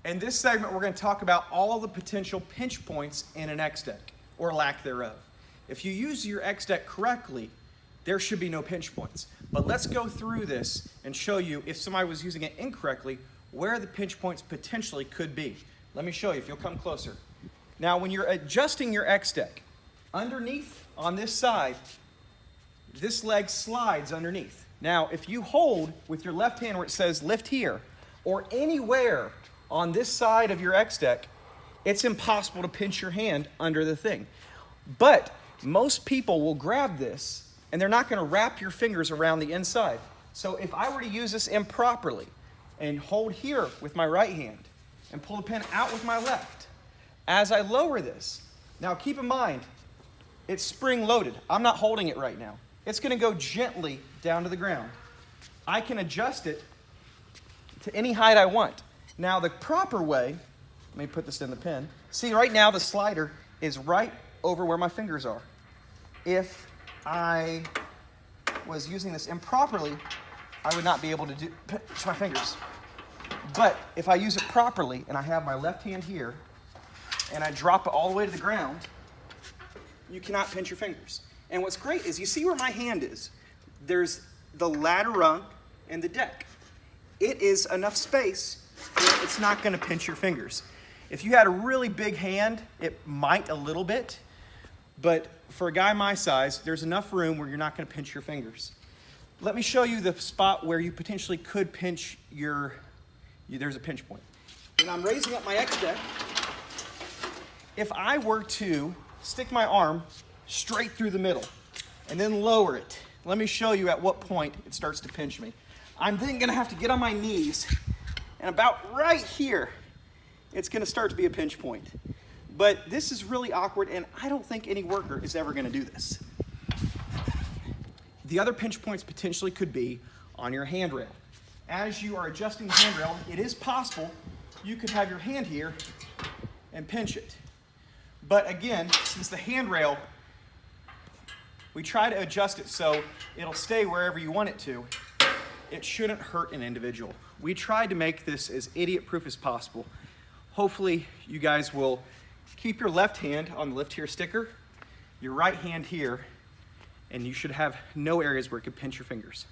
In this segment, we're going to talk about all the potential pinch points in an X-Deck, or lack thereof. If you use your X-Deck correctly, there should be no pinch points. But let's go through this and show you, if somebody was using it incorrectly, where the pinch points potentially could be. Let me show you, if you'll come closer. Now, when you're adjusting your X-Deck, underneath on this side, this leg slides underneath. Now, if you hold with your left hand where it says lift here, or anywhere on this side of your X-Deck, it's impossible to pinch your hand under the thing. But most people will grab this and they're not going to wrap your fingers around the inside. So if I were to use this improperly and hold here with my right hand and pull the pin out with my left, as I lower this, now keep in mind, it's spring loaded. I'm not holding it right now. It's going to go gently down to the ground. I can adjust it to any height I want. Now the proper way, let me put this in the pin. See, right now the slider is right over where my fingers are. If I was using this improperly, I would not be able to pinch my fingers. But if I use it properly and I have my left hand here and I drop it all the way to the ground, you cannot pinch your fingers. And what's great is you see where my hand is. There's the ladder rung and the deck. It is enough space where it's not going to pinch your fingers. If you had a really big hand, it might a little bit, but for a guy my size, there's enough room where you're not going to pinch your fingers. Let me show you the spot where you potentially could pinch there's a pinch point. When I'm raising up my X-Deck, if I were to stick my arm straight through the middle and then lower it, let me show you at what point it starts to pinch me. I'm then going to have to get on my knees, and about right here, it's going to start to be a pinch point. But this is really awkward, and I don't think any worker is ever going to do this. The other pinch points potentially could be on your handrail. As you are adjusting the handrail, it is possible you could have your hand here and pinch it. But again, since the handrail, we try to adjust it so it'll stay wherever you want it to, it shouldn't hurt an individual. We tried to make this as idiot-proof as possible. Hopefully, you guys will keep your left hand on the lift here sticker, your right hand here, and you should have no areas where it could pinch your fingers.